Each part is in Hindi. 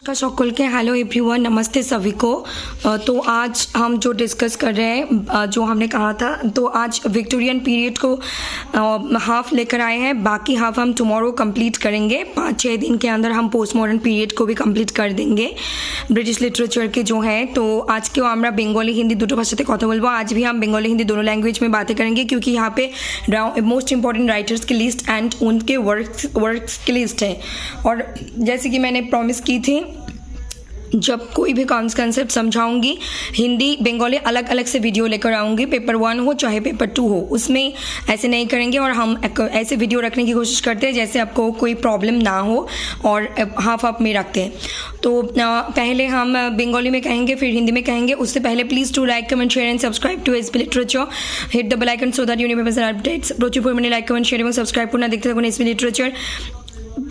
का সকল के हेलो एवरीवन, नमस्ते सभी को। तो आज हम जो डिस्कस कर रहे हैं, जो हमने कहा था, तो आज विक्टोरियन पीरियड को हाफ लेकर आए हैं। बाकी हाफ हम टुमारो कंप्लीट करेंगे। 5-6 दिन के अंदर हम पोस्ट मॉडर्न पीरियड को भी कंप्लीट कर देंगे ब्रिटिश लिटरेचर के जो है। तो आज के আমরা বেঙ্গলি হিন্দি দুটো ভাষাতে কথা বলবো। आज भी हम बंगाली हिंदी दोनों लैंग्वेज में बातें करेंगे, क्योंकि यहाँ पे मोस्ट इंपॉर्टेंट राइटर्स की लिस्ट एंड उनके वर्क्स की लिस्ट है। और जैसे कि मैंने प्रॉमिस की थी, जब कोई भी कॉन्सेप्ट समझाऊंगी हिंदी बंगाली अलग अलग से वीडियो लेकर आऊँगी। पेपर 1 हो चाहे पेपर 2 हो, उसमें ऐसे नहीं करेंगे। और हम ऐसे वीडियो रखने की कोशिश करते हैं जैसे आपको कोई प्रॉब्लम ना हो, और हाफ हाफ में रखते हैं। तो पहले हम बंगाली में कहेंगे, फिर हिंदी में कहेंगे। उससे पहले please to like comment share and subscribe to SB literature. Hit the bell icon so that you never miss updates. प्रचुर परिमाणे लाइक कमेंट शेयर एवं सब्सक्राइब करना देखते থাকুন एसबी लिटरेचर।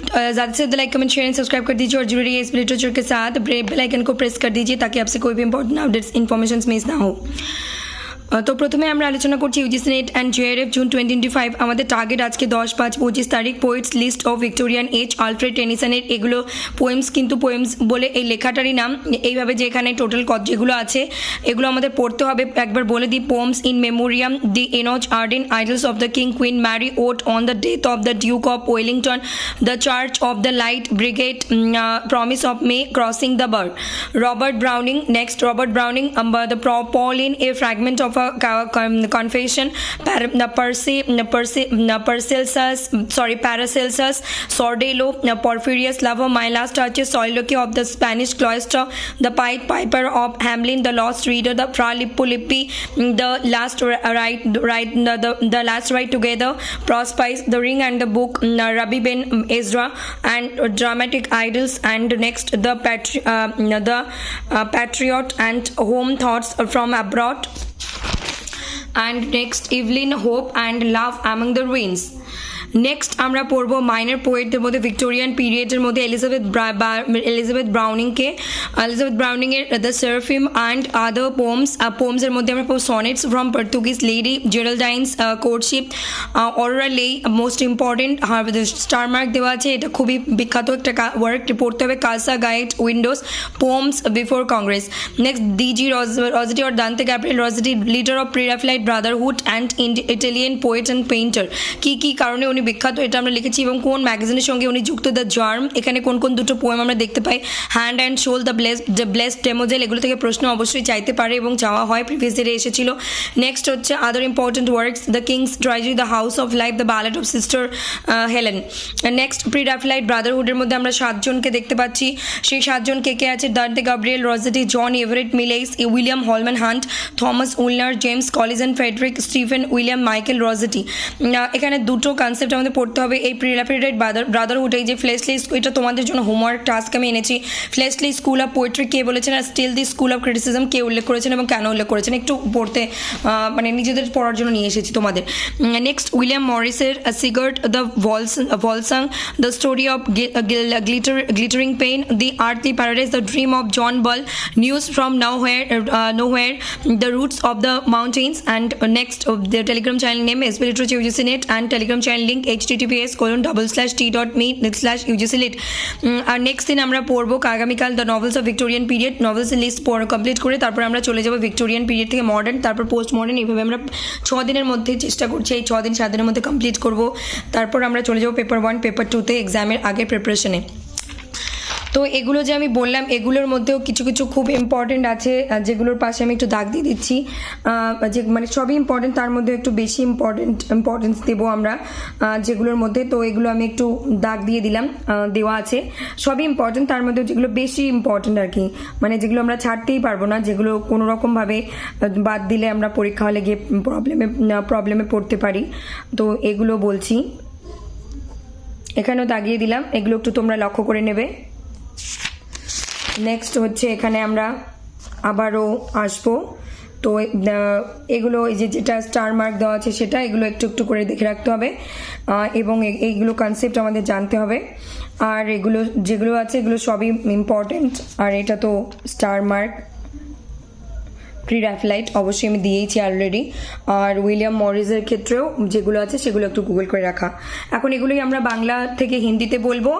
ज़्यादा से ज़्यादा like comment share and subscribe कर दीजिए। और जरूरी है इस लिटरेचर के साथ बेल आइकन को प्रेस कर दीजिए, ताकि आपसे कोई भी इंपॉर्टेंट अपडेट्स इन्फॉर्मेशन मिस ना हो। तो प्रथमे আমরা আলোচনা করছি UGC NET and JRF June 2025। আমাদের টার্গেট আজকে 10-5-25 তারিখ। Poets list of Victorian age Alfred টেনিসনের, এগুলো পোয়েমস, কিন্তু পোয়েমস বলে এই লেখাটারই নাম। এইভাবে যে এখানে টোটাল যেগুলো আছে এগুলো আমাদের পড়তে হবে। একবার বলে দিই, poems in memoriam the Enoch Arden, idylls of the king queen Mary, ode on the death of the duke of Wellington, the charge of the light brigade, promise of May, crossing the bar, Robert Browning. Next Robert Browning, the Pauline, a fragment of confession, Paracelsus, Sordello, Porphyrius Lover, My Last Touches, Soliloquy of the Spanish Cloister, The Pied Piper of Hamelin, The Lost Reader, The Fra Lippo Lippi, The Last Ride Together, Prospice, The Ring and the Book, Rabbi Ben Ezra, and Dramatic Idols. And next, The Patriot and Home Thoughts from Abroad. And next, Evelyn Hope and Love Among the Ruins. Next আমরা পড়বো মাইনর পোয়েটদের মধ্যে ভিক্টোরিয়ান পিরিয়ডের মধ্যে এলিজাবেথ ব্রাউনিংয়ের দ্য সেরাফিম অ্যান্ড আদার পোমসের মধ্যে আমরা পড়বো sonnets from Portuguese lady, Geraldine's courtship, Aurora Leigh, most important star mark দেওয়া আছে। এটা খুবই বিখ্যাত একটা ওয়ার্ক, পড়তে হবে। Casa Guidi windows, poems before congress. Next DG Rossetti और Dante Gabriel Rossetti, leader of pre-Raphaelite brotherhood and Italian poet and painter. কী কারণে উনি বিখ্যাত এটা আমরা লিখেছি, এবং কোন ম্যাগাজিনের সঙ্গে উনি যুক্ত। দ্য জার্ম, এখানে কোন কোন দুটো পোয়েম আমরা দেখতে পাই। হ্যান্ড অ্যান্ড শোল, দ্য ব্লেসড ডেমোজেল, এগুলো থেকে প্রশ্ন অবশ্যই চাইতে পারে এবং চাওয়া হয়, প্রিভিয়াস ইয়ারে এসেছিল। নেক্সট হচ্ছে other important works, the king's tragedy, the house of life, the ballad of sister Helen. Next pre-Raphaelite ব্রাদারহুডের মধ্যে আমরা 7 জনকে দেখতে পাচ্ছি। সেই 7 জন কে আছে? Dante Gabriel Rossetti, John Everett Millais, William Holman Hunt, Thomas Woolner, James Collinson, Frederick, Stephen William, Michael Rossetti. এখানে দুটো কনসেপ্ট আমাদের পড়তে হবে। এই প্রি-রাফায়েলাইট ব্রাদারহুড, এই যে ফ্লেশলি, এটা তোমাদের জন্য হোমওয়ার্ক টাস্ক আমি এনেছি। ফ্লেশলি স্কুল অফ পোয়েট্রি কে বলেছেন, আর stealthy school of criticism কে উল্লেখ করেছেন এবং কেন উল্লেখ করেছেন, একটু পড়তে মানে নিজেদের পড়ার জন্য নিয়ে এসেছি তোমাদের। নেক্সট উইলিয়াম মরিসের Sigurd, the Volsung, the story of glittering plain, the earthly paradise, the dream of John Ball, news from nowhere, the roots of the mountains. And next the Telegram channel name SB literature UGC NET, and Telegram channel link https://t.me/UGCLit। আর নেক্সট দিন আমরা পড়বো আগামীকাল the novels of Victorian period. নভেলসের লিস্ট কমপ্লিট করে তারপর আমরা চলে যাবো ভিক্টোরিয়ান পিরিয়ড থেকে মডার্ন, তারপর পোস্ট মডার্ন। এইভাবে আমরা 6 দিনের মধ্যে চেষ্টা করছি, এই 6-7 দিনের মধ্যে কমপ্লিট করব। তারপর আমরা চলে যাবো পেপার 1 পেপার 2তে এক্সামের আগে প্রিপারেশনে। তো এগুলো যে আমি বললাম, এগুলোর মধ্যেও কিছু কিছু খুব ইম্পর্টেন্ট আছে, যেগুলোর পাশে আমি একটু দাগ দিয়ে দিচ্ছি। যে মানে সবই ইম্পর্টেন্ট, তার মধ্যে একটু বেশি ইম্পর্টেন্স দেবো আমরা যেগুলোর মধ্যে। তো এগুলো আমি একটু দাগ দিয়ে দিলাম, দেওয়া আছে। সবই ইম্পর্টেন্ট, তার মধ্যে যেগুলো বেশি ইম্পর্টেন্ট আর কি, মানে যেগুলো আমরা ছাড়তেই পারবো না, যেগুলো কোনো রকমভাবে বাদ দিলে আমরা পরীক্ষা হলে গিয়ে প্রবলেমে পড়তে পারি। তো এগুলো বলছি, এখানেও দাগিয়ে দিলাম, এগুলো একটু তোমরা লক্ষ্য করে নেবে। নেক্সট হচ্ছে এখানে আমরা আবারও আসবো। তো এগুলো এই যেটা স্টার মার্ক দেওয়া আছে সেটা, এগুলো একটু একটু করে দেখে রাখতে হবে, এবং এইগুলো কনসেপ্ট আমাদের জানতে হবে। আর এগুলো যেগুলো আছে এগুলো সবই ইম্পর্টেন্ট। আর এটা তো স্টার মার্ক, প্রি র্যাফলাইট অবশ্যই আমি দিয়েইছি অলরেডি, আর উইলিয়াম মরিসের ক্ষেত্রেও যেগুলো আছে সেগুলো একটু গুগল করে রাখা। এখন এগুলোই আমরা বাংলা থেকে হিন্দিতে বলবো,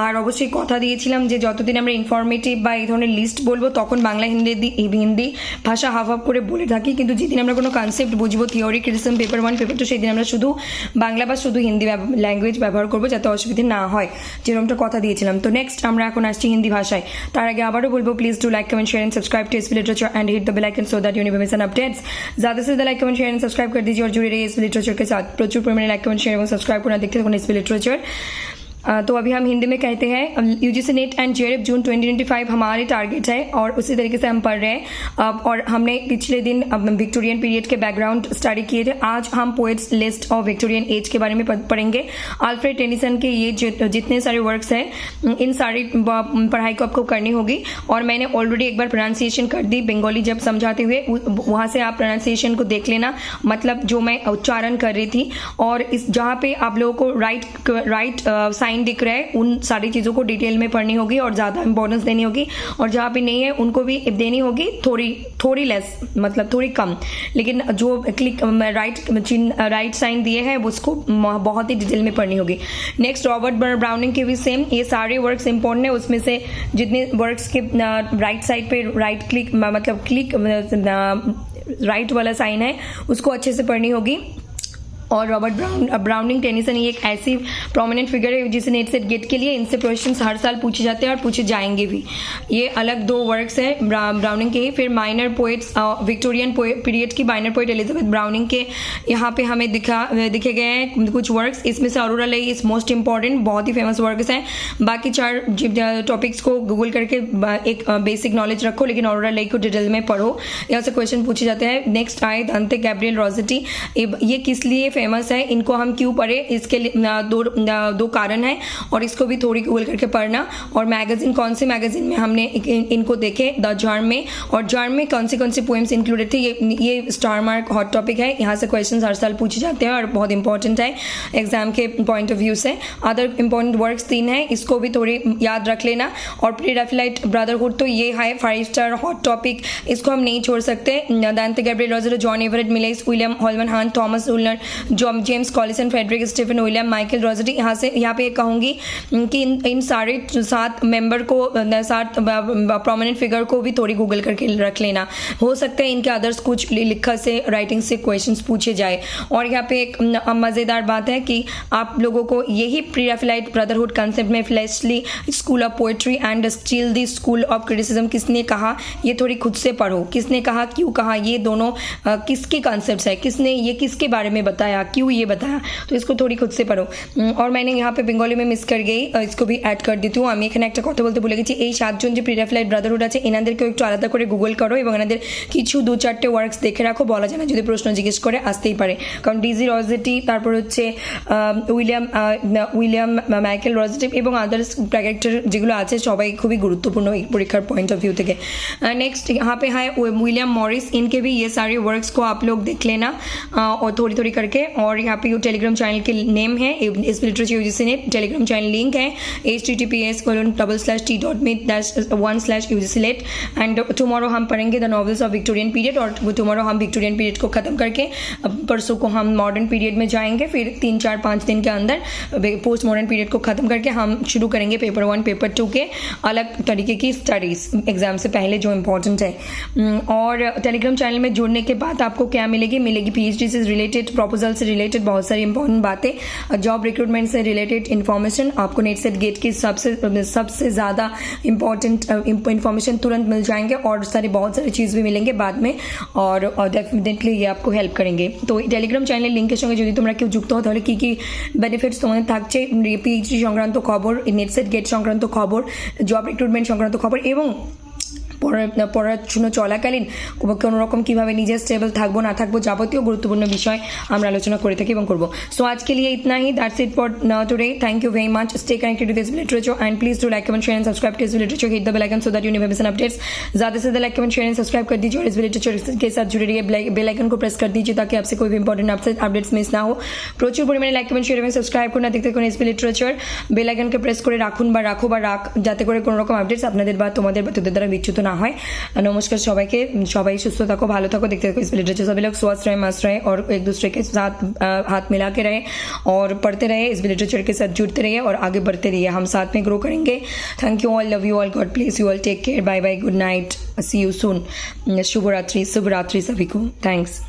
আর অবশ্যই কথা দিয়েছিলাম যে যতদিন আমরা ইনফরমেটিভ বা এই ধরনের লিস্ট বলবো তখন বাংলা হিন্দি ভাষা হাফ হাফ করে বলে থাকি, কিন্তু যেদিন আমরা কোনো কনসেপ্ট বুঝবো, থিওরি ক্রিটিসিজম পেপার 1 পেপার 2, সেই দিন আমরা শুধু বাংলা বা শুধু হিন্দি ল্যাঙ্গুয়েজ ব্যবহার করবো যাতে অসুবিধা না হয়, যেরকমটা কথা দিয়েছিলাম। তো নেক্সট আমরা এখন আসছি হিন্দি ভাষায়। তার আগে আবারও বলবো, please do like comment share and subscribe to SP literature and hit the bell icon so that you never miss an updates. ज़्यादा से ज़्यादा like comment share and subscribe कर दीजिए और जुड़े रहिए एसपी लिटरेचर के साथ। प्रचुर परिमाणे लाइक कमेंट शेयर एवं सब्सक्राइब करना देखते हैं एसपी लिटरेचर। तो अभी हम हिंदी में कहते हैं यूजीसी नेट एंड जेआरएफ जून 2025 हमारे टारगेट है और उसी तरीके से हम पढ़ रहे हैं। और हमने पिछले दिन विक्टोरियन पीरियड के बैकग्राउंड स्टडी किए थे। आज हम poets list of Victorian age के बारे में पढ़ेंगे। अल्फ्रेड टेनिसन के ये जितने सारे वर्क्स हैं, इन सारी पढ़ाई को आपको करनी होगी। और मैंने ऑलरेडी एक बार प्रोनाउंसिएशन कर दी बंगाली जब समझाते हुए, वहाँ से आप प्रोनाउंसिएशन को देख लेना, मतलब जो मैं उच्चारण कर रही थी। और इस जहाँ पे आप लोगों को राइट साइन दिख रहा है, उन सारी चीज़ों को डिटेल में पढ़नी होगी और ज़्यादा इंपॉर्टेंस देनी होगी, और जहाँ पे नहीं है उनको भी देनी होगी थोड़ी लेस, मतलब थोड़ी कम, लेकिन जो क्लिक राइट साइन दिए हैं उसको बहुत ही डिटेल में पढ़नी होगी। नेक्स्ट रॉबर्ट ब्राउनिंग के भी सेम, ये सारे वर्क्स इंपॉर्टेंट है। उसमें से जितने वर्क्स के राइट साइड पे राइट क्लिक मतलब क्लिक राइट वाला साइन है उसको अच्छे से पढ़नी होगी। और रॉबर्ट ब्राउनिंग टेनिसन ये एक ऐसी प्रोमिनेंट फिगर है जिसे नेट सेट गेट के लिए इनसे क्वेश्चंस हर साल पूछे जाते हैं और पूछे जाएंगे भी। ये अलग 2 वर्क्स हैं ब्राउनिंग के ही। फिर माइनर पोएट्स, विक्टोरियन पीरियड की माइनर पोएट एलिजाबेथ ब्राउनिंग के यहाँ पे हमें दिखे गए हैं कुछ वर्क्स। इसमें से अरोरा लेई इज मोस्ट इंपॉर्टेंट, बहुत ही फेमस वर्क्स हैं। बाकी 4 टॉपिक्स को गूगल करके एक बेसिक नॉलेज रखो, लेकिन अरोरा लेई को डिटेल में पढ़ो, यहाँ से क्वेश्चन पूछे जाते हैं। नेक्स्ट आए दांते गैब्रियल रोसेटी, ये किस लिए फेमस है, इनको हम क्यों पढ़े, इसके लिए 2 कारण है, और इसको भी थोड़ी गूगल करके पढ़ना। और मैगजीन, कौन से मैगजीन में हमने इनको देखे, द जर्म में, और जर्म में कौन सी पोएम्स इंक्लूडेड थे, ये स्टार मार्क हॉट टॉपिक है। यहाँ से क्वेश्चन हर साल पूछे जाते हैं और बहुत इंपॉर्टेंट है एग्जाम के पॉइंट ऑफ व्यू से। अदर इंपॉर्टेंट वर्क्स 3 है, इसको भी थोड़ी याद रख लेना। और प्री रैफलाइट ब्रदरहुड तो ये है 5 स्टार हॉट टॉपिक, इसको हम नहीं छोड़ सकते। Dante Gabriel Rossetti, John Everett Millais, William Holman Hunt, Thomas Woolner, James Collinson, Frederick Stephen William, Michael Rossetti. यहाँ पे कहूँगी कि इन सारे 7 मेंबर को, 7 प्रोमिनेंट फिगर को भी थोड़ी गूगल करके रख लेना। हो सकता है इनके अदर्स कुछ लिखा से राइटिंग से क्वेश्चंस पूछे जाए। और यहाँ पे एक मज़ेदार बात है कि आप लोगों को यही प्री रैफलाइट ब्रदरहुड कंसेप्ट में fleshly school of poetry and steel the school of criticism किसने कहा, ये थोड़ी खुद से पढ़ो। किसने कहा, क्यों कहा, ये दोनों किसके कॉन्सेप्ट्स है, किसने ये किसके बारे में बताया, क्यों ये बताया, तो इसको थोड़ी खुद से पढ़ो। और मैंने यहाँ पे बेंगली में मिस कर गई, इसको भी ऐड कर देती हूँ। আমি এখানে একটা কথা বলতে ভুলে গেছি, এই 7 জন যে প্রি র‍্যাফলাইট ব্রাদারহুড আছে এনাদেরকেও একটু আলাদা করে গুগল করো এবং এনাদের কিছু 2-4টে ওয়ার্কস দেখে রাখো, বলা যায় না যদি প্রশ্ন জিজ্ঞেস করে আসতেই পারে। কারণ ডিজি রসেটি, তারপর হচ্ছে উইলিয়াম মাইকেল রসেটি এবং আদার্স ক্যারেক্টার যেগুলো আছে সবাই খুবই গুরুত্বপূর্ণ এই পরীক্ষার पॉइंट ऑफ व्यू থেকে। नेक्स्ट यहाँ पे है विलियम मॉरिस, इनके भी ये सारे वर्क्स को आप लोग देख लेना और थोड़ी करके। और यहाँ पे टेलीग्राम चैनल के नेम है SP literature UGC net, Telegram channel link है https:/t.me/1/UGCNet। एंड टुमारो हम पढ़ेंगे the novels of Victorian period, और टुमारो हम विक्टोरियन पीरियड को ख़त्म करके परसों को हम मॉडर्न पीरियड में जाएंगे। फिर 3-4-5 दिन के अंदर पोस्ट मॉडर्न पीरियड को ख़त्म करके हम शुरू करेंगे पेपर 1 पेपर 2 के अलग तरीके की स्टडीज़ एग्जाम से पहले जो इम्पोर्टेंट है। और टेलीग्राम चैनल में जुड़ने के बाद आपको क्या मिलेगी PhD से रिलेटेड, प्रपोजल से रिलेटेड बहुत सारी इंपॉर्टेंट बातें, जॉब रिक्रूटमेंट से रिलेटेड इन्फॉर्मेशन, आपको नेट सेट गेट की सबसे ज़्यादा इंपॉर्टेंट इन्फॉर्मेशन तुरंत मिल जाएंगे, और बहुत सारी चीज़ भी मिलेंगे बाद में, और डेफिनेटली ये आपको हेल्प करेंगे। तो टेलीग्राम चैनल लिंकेर संगे যদি তোমরা কেউ যুক্ত হও তাহলে কী কী বেনিফিটস তোমাদের থাকছে, PhD সংক্রান্ত খবর, নেট সেট গেট সংক্রান্ত খবর, জব রিক্রুটমেন্ট সংক্রান্ত খবর, এবং পড়াশোনা চলাকালীন কোনো রকম কীভাবে নিজে স্টেবল থাকবো না থাকবো যাবতীয় গুরুত্বপূর্ণ বিষয় আমরা আলোচনা করে থাকি এবং করবো। সো आज के लिए इतना ही, that's it for today. Thank you very much, stay connected with SB literature and please do like comment share and subscribe to SB literature, hit the bell icon so that you never miss an updates. ज़्यादा से ज़्यादा like comment share and subscribe कर दीजिए और एसबी लिटरेचर के साथ जुड़े रहिए, बेल आइकन को प्रेस कर दीजिए ताकि आपसे कोई भी इंपॉर्टेंट अपडेट्स मिस ना हो। প্রচুর পরিমাণে লাইক কমেন্ট শেয়ার এবং সাবস্ক্রাইব করুন, দেখতে থাকুন এসবি লিটারেচার, বেল আইকনকে প্রেস করে রাখুন বা রাখো বা রাখ, যাতে করে কোনো রকম আপডেটস আপনাদের বা তোমাদের বা তোদের দ্বারা বিচ্যুত না হয়। হয়। নমস্কার সবাইকে, সবাই সুস্থ থাকো, ভালো থাকো, देखते থাকো इस लिटरेचर। सभी लोग स्वस्थ रहे, मस्त रहे और एक दूसरे के साथ हाथ मिला के रहे और पढ़ते रहे, इस लिटरेचर के साथ जुड़ते रहिए और आगे बढ़ते रहिए, हम साथ में ग्रो करेंगे। Thank you all, love you all, God bless you all, take care, bye bye, good night, see you soon, शुभ रात्रि सभी को, थैंक्स।